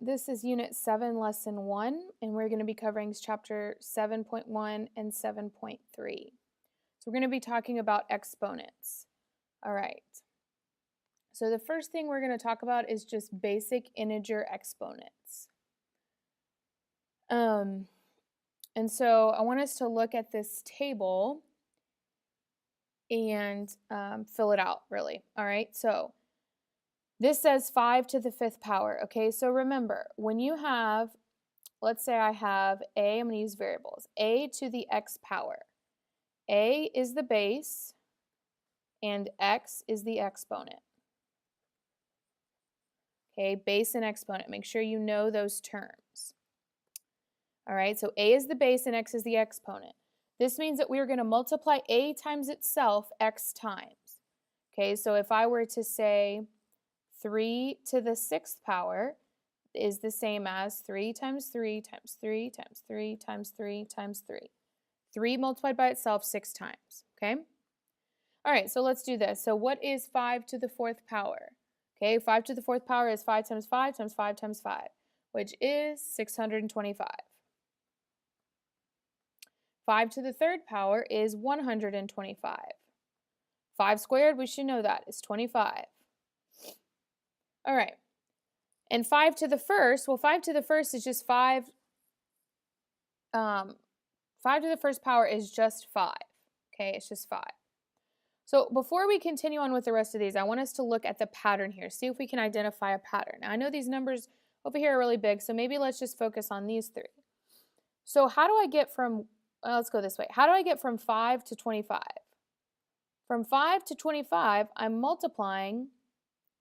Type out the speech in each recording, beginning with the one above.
this is Unit 7, Lesson 1, and we're going to be covering Chapter 7.1 and 7.3. So we're going to be talking about exponents. All right. So the first thing we're going to talk about is just basic integer exponents. And so I want us to look at this table and fill it out, really. All right, so this says 5 to the 5th power. Okay, so remember, when you have, let's say I have a, I'm going to use variables, a to the x power. A is the base and x is the exponent. Okay, base and exponent. Make sure you know those terms. All right, so a is the base and x is the exponent. This means that we are going to multiply a times itself x times. Okay, so if I were to say 3 to the 6th power is the same as 3 times 3 times 3 times 3 times 3 times 3. 3 multiplied by itself 6 times, okay? All right, so let's do this. So what is 5 to the 4th power? Okay, 5 to the 4th power is 5 times 5 times 5 times 5, which is 625. 5 to the 3rd power is 125. 5 squared, we should know that, is 25. All right, and 5 to the 1st, well, 5 to the 1st is just 5. 5 to the 1st power is just 5. Okay, it's just 5. So before we continue on with the rest of these, I want us to look at the pattern here, see if we can identify a pattern. Now, I know these numbers over here are really big, so maybe let's just focus on these 3. So how do I get from, well, let's go this way. How do I get from 5 to 25? From 5 to 25, I'm multiplying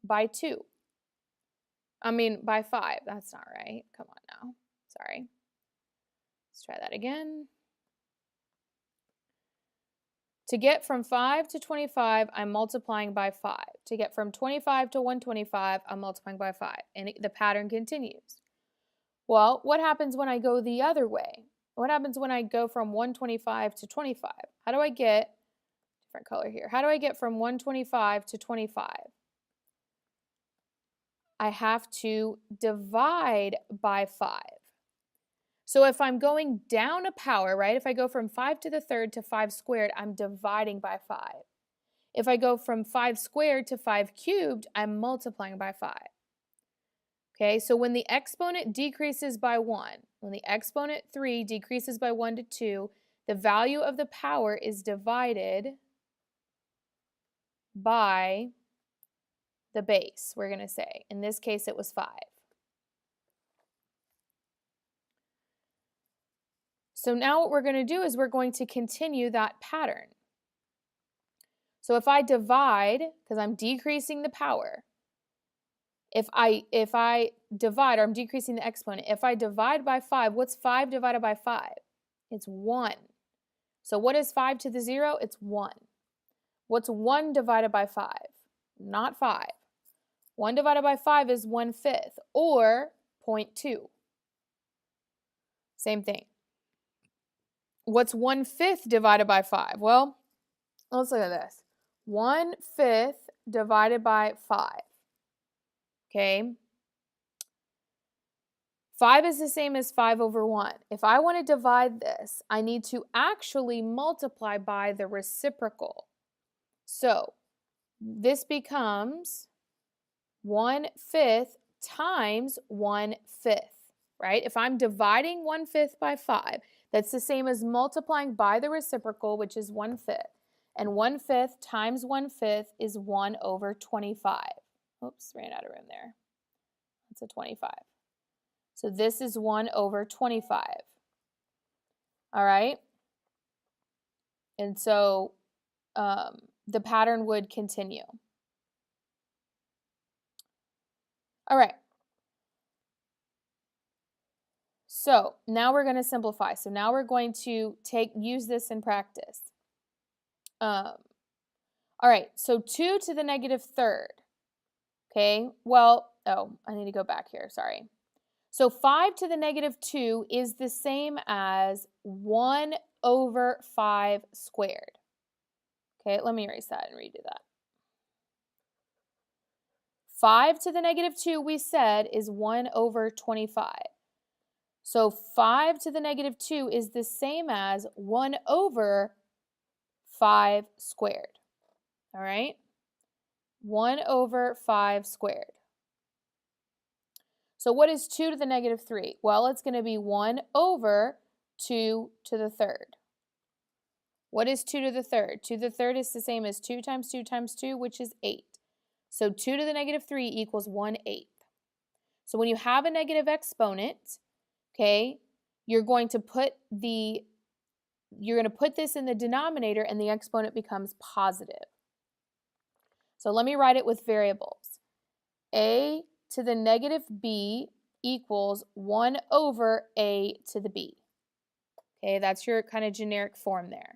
by 2. By 5. That's not right. Come on now. Sorry. Let's try that again. To get from 5 to 25, I'm multiplying by 5. To get from 25 to 125, I'm multiplying by 5. And the pattern continues. Well, what happens when I go the other way? What happens when I go from 125 to 25? How do I get, different color here, how do I get from 125 to 25? I have to divide by 5. So if I'm going down a power, right, if I go from 5 to the 3rd to 5 squared, I'm dividing by 5. If I go from 5 squared to 5 cubed, I'm multiplying by 5. Okay, so when the exponent decreases by 1, when the exponent 3 decreases by 1 to 2, the value of the power is divided by the base, we're going to say. In this case, it was 5. So now what we're going to do is we're going to continue that pattern. So if I divide, because I'm decreasing the power, if I divide, or I'm decreasing the exponent, if I divide by 5, what's 5 divided by 5? It's 1. So what is 5 to the 0? It's 1. What's 1 divided by 5? Not 5. 1 divided by 5 is 1/5, or 0.2. Same thing. What's 1/5 divided by 5? Well, let's look at this. 1/5 divided by 5. Okay. 5 is the same as 5 over 1. If I want to divide this, I need to actually multiply by the reciprocal. So this becomes 1/5 times 1/5, right? If I'm dividing 1/5 by 5, that's the same as multiplying by the reciprocal, which is 1/5. And 1/5 times 1/5 is 1 over 25. Oops, ran out of room there. That's a 25. So this is 1 over 25. All right? And so the pattern would continue. All right. So now we're going to simplify. So now we're going to use this in practice. All right, so 2 to the negative 3rd. Okay, well, I need to go back here, sorry. So 5 to the negative 2 is the same as 1 over 5 squared. Okay, let me erase that and redo that. 5 to the negative 2, we said, is 1 over 25. So 5 to the negative 2 is the same as 1 over 5 squared. All right? 1 over 5 squared. So what is 2 to the negative 3? Well, it's going to be 1 over 2 to the third. What is 2 to the third? 2 to the third is the same as 2 times 2 times 2, which is 8. So 2 to the negative 3 equals 1/8. So when you have a negative exponent, okay, you're going to put this in the denominator and the exponent becomes positive. So let me write it with variables. A to the negative b equals 1 over a to the b. Okay, that's your kind of generic form there.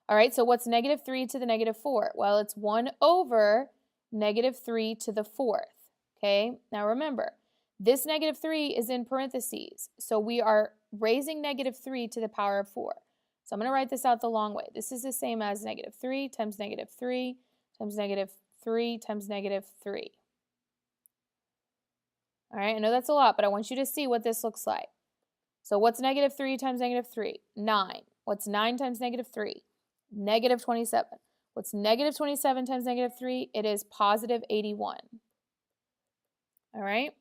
All right, so what's negative 3 to the negative 4? Well, it's 1 over negative 3 to the fourth. Okay, now remember, this negative 3 is in parentheses, so we are raising negative 3 to the power of 4. So I'm going to write this out the long way. This is the same as negative 3 times negative 3 times negative 3 times negative 3. All right, I know that's a lot, but I want you to see what this looks like. So what's negative 3 times negative 3? 9. What's 9 times negative 3? Negative 27. What's negative 27 times negative 3? It is positive 81. All right?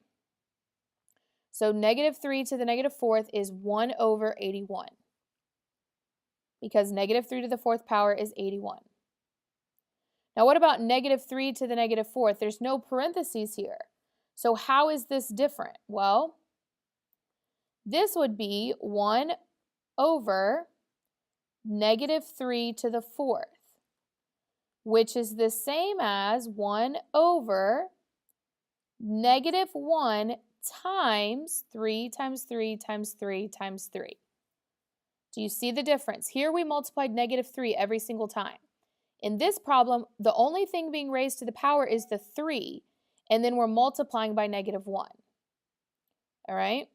So negative 3 to the negative fourth is 1 over 81. Because negative 3 to the fourth power is 81. Now what about negative 3 to the negative fourth? There's no parentheses here. So how is this different? Well, this would be 1 over negative 3 to the fourth, which is the same as 1 over negative 1 times 3 times 3 times 3 times 3. Do you see the difference? Here we multiplied negative 3 every single time. In this problem, the only thing being raised to the power is the 3, and then we're multiplying by negative 1. All right?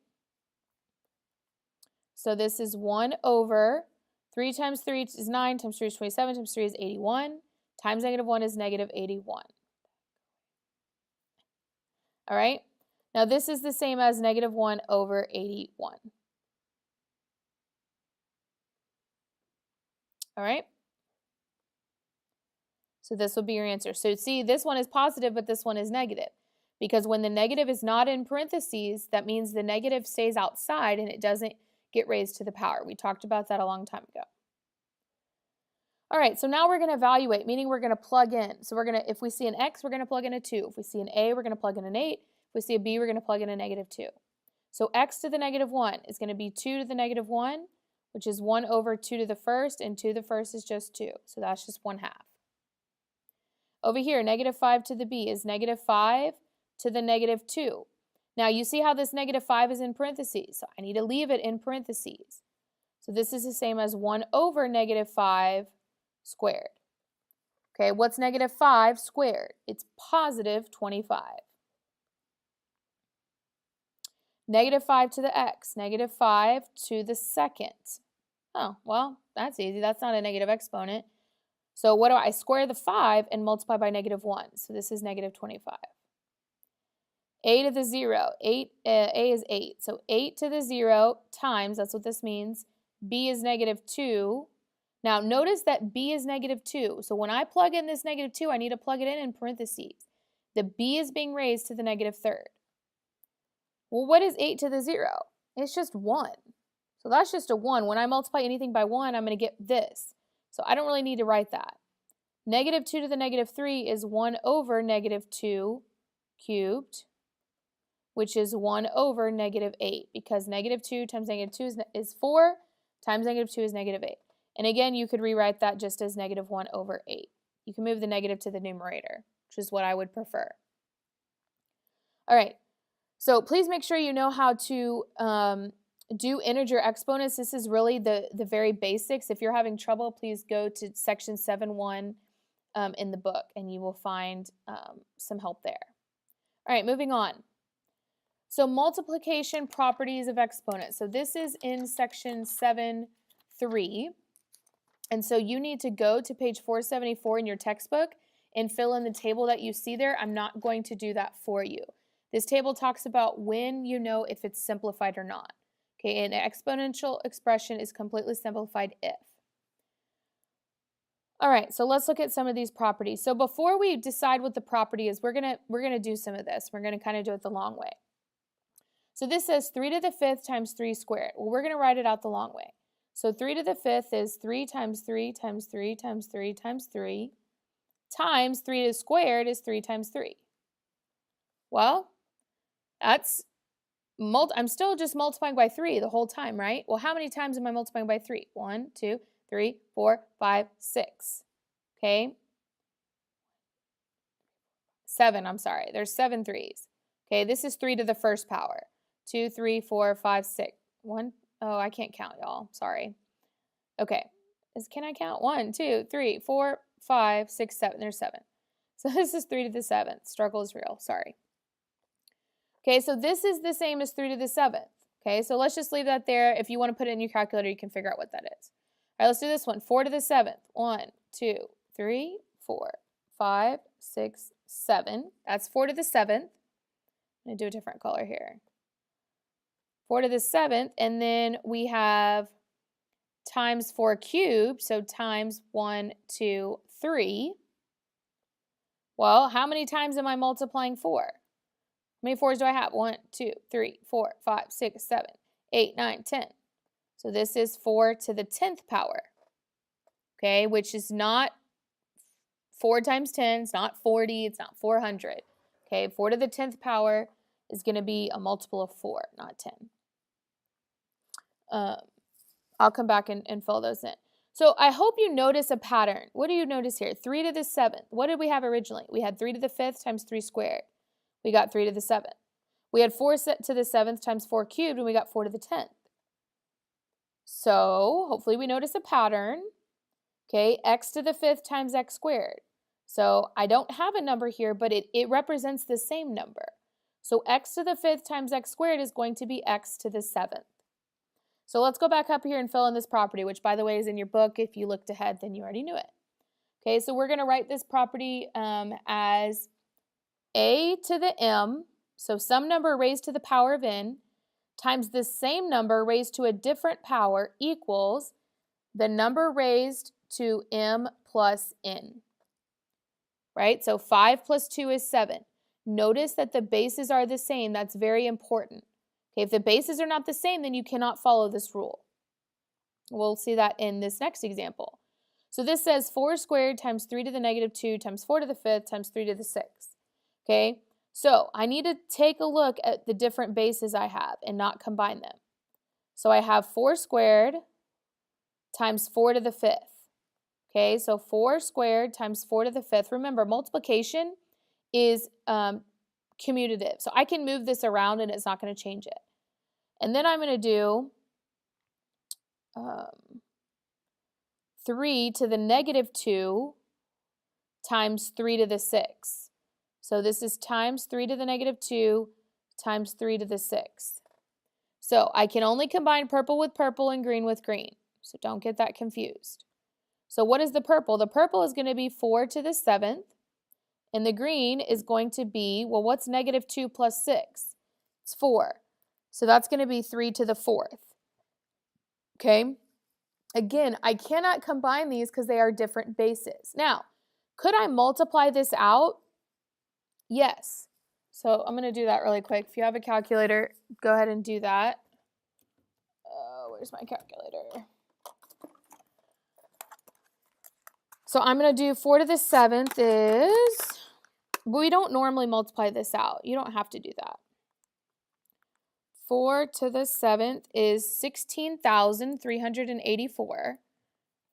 So this is 1 over 3 times 3 is 9, times 3 is 27, times 3 is 81, times negative 1 is negative 81. All right? Now this is the same as negative 1 over 81. All right? So this would be your answer. So see, this one is positive, but this one is negative. Because when the negative is not in parentheses, that means the negative stays outside and it doesn't get raised to the power. We talked about that a long time ago. All right, so now we're going to evaluate, meaning we're going to plug in. So we're going to, if we see an x, we're going to plug in a 2. If we see an a, we're going to plug in an 8. If we see a b, we're going to plug in a negative 2. So x to the negative 1 is going to be 2 to the negative 1, which is 1 over 2 to the first, and 2 to the first is just 2. So that's just 1/2. Over here, negative 5 to the b is negative 5 to the negative 2. Now you see how this negative 5 is in parentheses, so I need to leave it in parentheses. So this is the same as 1 over negative 5 squared. Okay, what's negative 5 squared? It's positive 25. Negative 5 to the x, negative 5 to the second. Oh, well, that's easy. That's not a negative exponent. So what do I square the 5 and multiply by negative 1? So this is negative 25. A to the 0, a is 8. So 8 to the 0 times, that's what this means, b is negative 2. Now notice that b is negative 2. So when I plug in this negative 2, I need to plug it in parentheses. The b is being raised to the negative third. Well, what is 8 to the 0? It's just 1. So that's just a 1. When I multiply anything by 1, I'm going to get this. So I don't really need to write that. Negative 2 to the negative 3 is 1 over negative 2 cubed, which is 1 over negative 8, because negative 2 times negative 2 is 4, times negative 2 is negative 8. And again, you could rewrite that just as negative 1 over 8. You can move the negative to the numerator, which is what I would prefer. All right, so please make sure you know how to do integer exponents. This is really the very basics. If you're having trouble, please go to section 7.1 in the book, and you will find some help there. All right, moving on. So multiplication properties of exponents. So this is in section 7.3. And so you need to go to page 474 in your textbook, and fill in the table that you see there, I'm not going to do that for you. This table talks about when you know if it's simplified or not. Okay, an exponential expression is completely simplified if. All right, so let's look at some of these properties. So before we decide what the property is, we're gonna do some of this. We're gonna kind of do it the long way. So this says 3 to the 5th times 3 squared. Well, we're gonna write it out the long way. So 3 to the 5th is 3 times 3 times 3 times 3 times 3 times 3 to the squared is 3 times 3. Well, I'm still just multiplying by 3 the whole time, right? Well, how many times am I multiplying by 3? 1, 2, 3, 4, 5, 6. Okay? 7, I'm sorry. There's 7 3s. Okay, this is 3 to the first power. 2, 3, 4, 5, 6. 1. Oh, I can't count, y'all. Sorry. Okay. Can I count? 1, 2, 3, 4, 5, 6, 7. There's 7. So this is 3 to the 7th. Struggle is real. Sorry. Okay, so this is the same as 3 to the 7th. Okay, so let's just leave that there. If you want to put it in your calculator, you can figure out what that is. All right, let's do this one. 4 to the 7th. 1, 2, 3, 4, 5, 6, 7. That's 4 to the 7th. I'm going to do a different color here. 4 to the 7th, and then we have times 4 cubed, so times 1, 2, 3. Well, how many times am I multiplying 4? How many 4s do I have? 1, 2, 3, 4, 5, 6, 7, 8, 9, 10. So this is 4 to the 10th power, okay, which is not 4 times 10. It's not 40. It's not 400. Okay, 4 to the 10th power is going to be a multiple of 4, not 10. I'll come back and fill those in. So I hope you notice a pattern. What do you notice here? 3 to the 7th. What did we have originally? We had 3 to the 5th times 3 squared. We got 3 to the 7th. We had 4 to the 7th times 4 cubed, and we got 4 to the 10th. So hopefully we notice a pattern. Okay, x to the 5th times x squared. So I don't have a number here, but it represents the same number. So x to the 5th times x squared is going to be x to the 7th. So let's go back up here and fill in this property, which, by the way, is in your book. If you looked ahead, then you already knew it. Okay, so we're going to write this property as a to the m, so some number raised to the power of n, times the same number raised to a different power equals the number raised to m plus n. Right? So 5 plus 2 is 7. Notice that the bases are the same. That's very important. Okay, if the bases are not the same, then you cannot follow this rule. We'll see that in this next example. So this says 4 squared times 3 to the negative 2 times 4 to the 5th times 3 to the 6th. Okay, so I need to take a look at the different bases I have and not combine them. So I have 4 squared times 4 to the 5th. Okay, so 4 squared times 4 to the 5th. Remember, multiplication is commutative. So I can move this around and it's not going to change it. And then I'm going to do 3 to the negative 2 times 3 to the 6. So this is times 3 to the negative 2 times 3 to the 6th. So I can only combine purple with purple and green with green. So don't get that confused. So what is the purple? The purple is going to be 4 to the 7th. And the green is going to be, well, what's negative 2 plus 6? It's 4. So that's going to be 3 to the 4th. Okay? Again, I cannot combine these because they are different bases. Now, could I multiply this out? Yes. So I'm going to do that really quick. If you have a calculator, go ahead and do that. Where's my calculator? So I'm going to do 4 to the 7th is, but we don't normally multiply this out. You don't have to do that. 4 to the 7th is 16,384.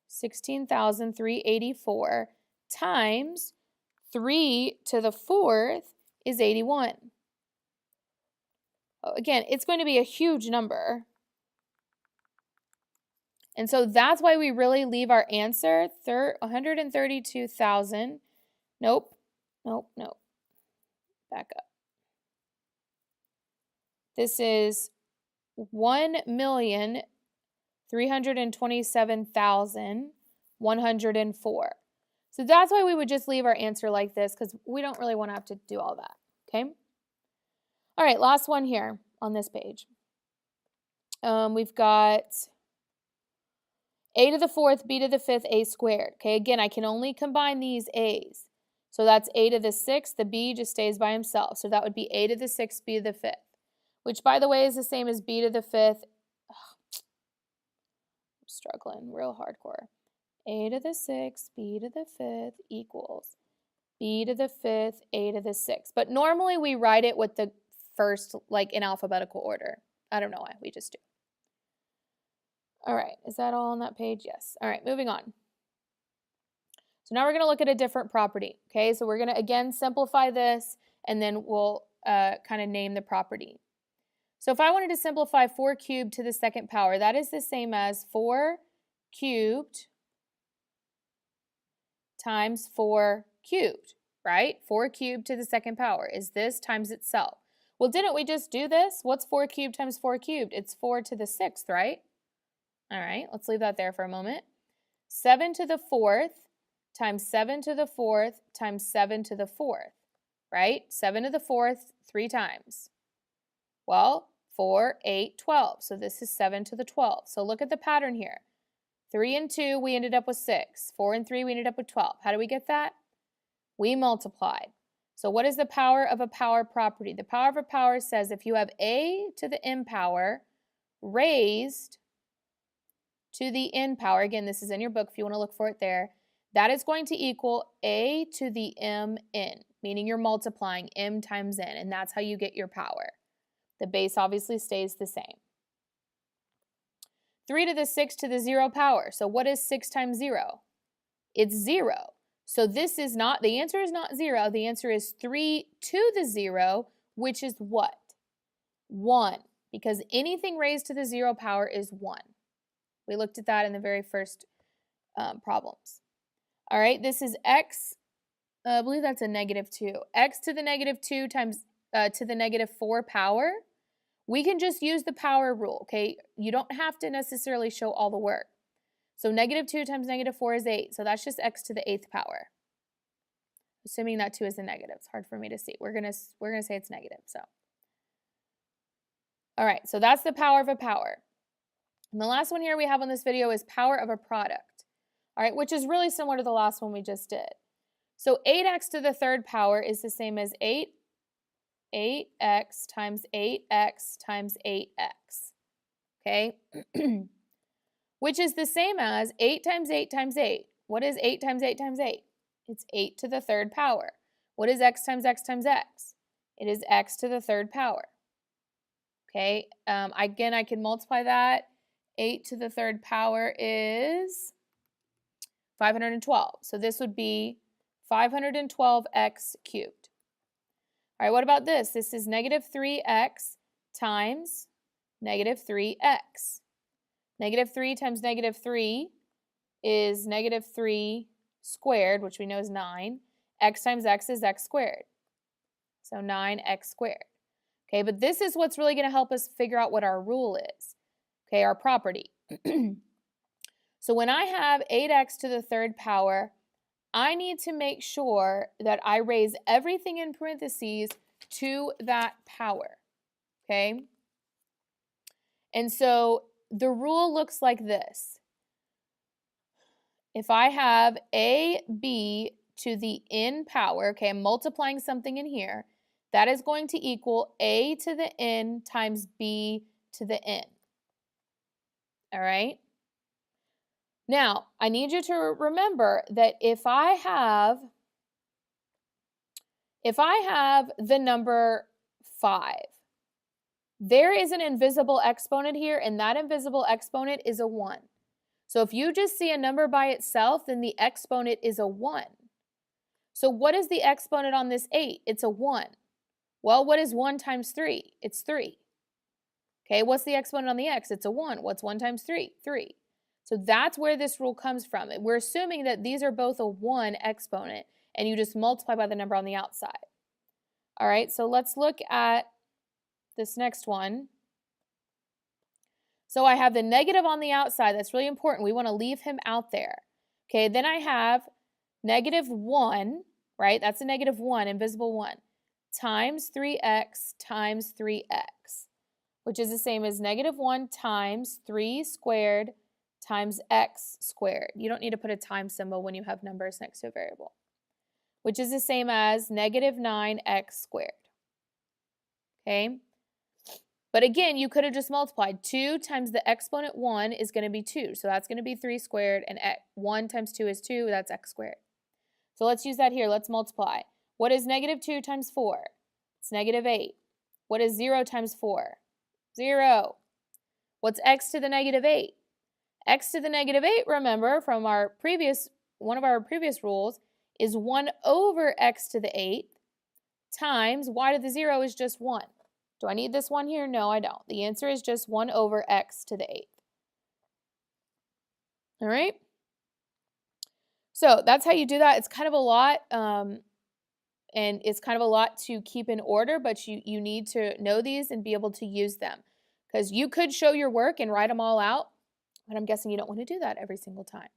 16,384 times 3 to the 4th is 81. Oh, again, it's going to be a huge number. And so that's why we really leave our answer 132,000. Nope. Back up. This is 1,327,104. So that's why we would just leave our answer like this, because we don't really want to have to do all that, okay? All right, last one here on this page. We've got a to the fourth, b to the fifth, a squared. Okay, again, I can only combine these a's. So that's a to the sixth, the b just stays by himself. So that would be a to the sixth, b to the fifth, which, by the way, is the same as b to the fifth. I'm struggling real hardcore. A to the sixth, b to the fifth equals b to the fifth, a to the sixth. But normally we write it with the first, like in alphabetical order. I don't know why, we just do. All right, is that all on that page? Yes. All right, moving on. So now we're going to look at a different property, okay? So we're going to, again, simplify this, and then we'll kind of name the property. So if I wanted to simplify 4 cubed to the second power, that is the same as 4 cubed times 4 cubed, right? 4 cubed to the second power is this times itself. Well, didn't we just do this? What's 4 cubed times 4 cubed? It's 4 to the sixth, right? All right, let's leave that there for a moment. 7 to the fourth times 7 to the fourth times 7 to the fourth, right? 7 to the fourth 3 times. Well, 4, 8, 12. So this is 7 to the 12. So look at the pattern here. 3 and 2, we ended up with 6. 4 and 3, we ended up with 12. How do we get that? We multiplied. So what is the power of a power property? The power of a power says if you have a to the m power raised to the n power, again, this is in your book if you want to look for it there, that is going to equal a to the mn, meaning you're multiplying m times n, and that's how you get your power. The base obviously stays the same. 3 to the 6 to the 0 power. So what is 6 times 0? It's 0. So this is not, the answer is not 0. The answer is 3 to the 0, which is what? 1, because anything raised to the 0 power is 1. We looked at that in the very first problems. All right, this is x, I believe that's a -2. X to the -2 times to the -4 power. We can just use the power rule, okay? You don't have to necessarily show all the work. So -2 times -4 is 8, so that's just x to the 8th power. Assuming that 2 is a negative. It's hard for me to see. We're gonna say it's negative, so. All right, so that's the power of a power. And the last one here we have on this video is power of a product, all right, which is really similar to the last one we just did. So 8x to the third power is the same as 8x times 8x times 8x, okay? Which is the same as 8 times 8 times 8. What is 8 times 8 times 8? It's 8 to the third power. What is x times x times x? It is x to the third power, okay? Again, I can multiply that. 8 to the third power is 512. So this would be 512x cubed. All right, what about this? This is -3x times -3x. -3 times -3 is -3 squared, which we know is 9. X times x is x squared. So 9x squared. Okay, but this is what's really going to help us figure out what our rule is. Okay, our property. So when I have 8x to the third power, I need to make sure that I raise everything in parentheses to that power, okay? And so the rule looks like this. If I have ab to the n power, okay, I'm multiplying something in here, that is going to equal a to the n times b to the n, all right? Now, I need you to remember that if I have the number 5, there is an invisible exponent here, and that invisible exponent is a 1. So if you just see a number by itself, then the exponent is a 1. So what is the exponent on this 8? It's a 1. Well, what is 1 times 3? It's 3. Okay, what's the exponent on the x? It's a 1. What's 1 times 3? 3. So that's where this rule comes from. We're assuming that these are both a 1 exponent, and you just multiply by the number on the outside. All right, so let's look at this next one. So I have the negative on the outside. That's really important. We want to leave him out there. Okay, then I have negative 1, right? That's a negative 1, invisible 1, times 3x times 3x, which is the same as negative 1 times 3 squared times x squared. You don't need to put a times symbol when you have numbers next to a variable, which is the same as negative 9x squared. Okay? But again, you could have just multiplied. 2 times the exponent 1 is going to be 2. So that's going to be 3 squared, and 1 times 2 is 2. That's x squared. So let's use that here. Let's multiply. What is negative 2 times 4? It's negative 8. What is 0 times 4? 0. What's x to the negative 8? X to the negative 8, remember, from one of our previous rules, is 1 over x to the 8th times y to the 0 is just 1. Do I need this 1 here? No, I don't. The answer is just 1 over x to the 8th. All right? So that's how you do that. It's kind of a lot, and it's kind of a lot to keep in order, but you need to know these and be able to use them. Because you could show your work and write them all out, but I'm guessing you don't want to do that every single time.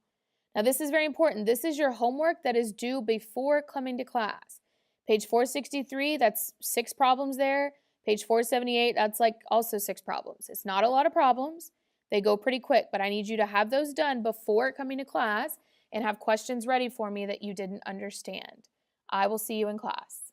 Now, this is very important. This is your homework that is due before coming to class. Page 463, that's 6 problems there. Page 478, that's like also 6 problems. It's not a lot of problems. They go pretty quick, but I need you to have those done before coming to class and have questions ready for me that you didn't understand. I will see you in class.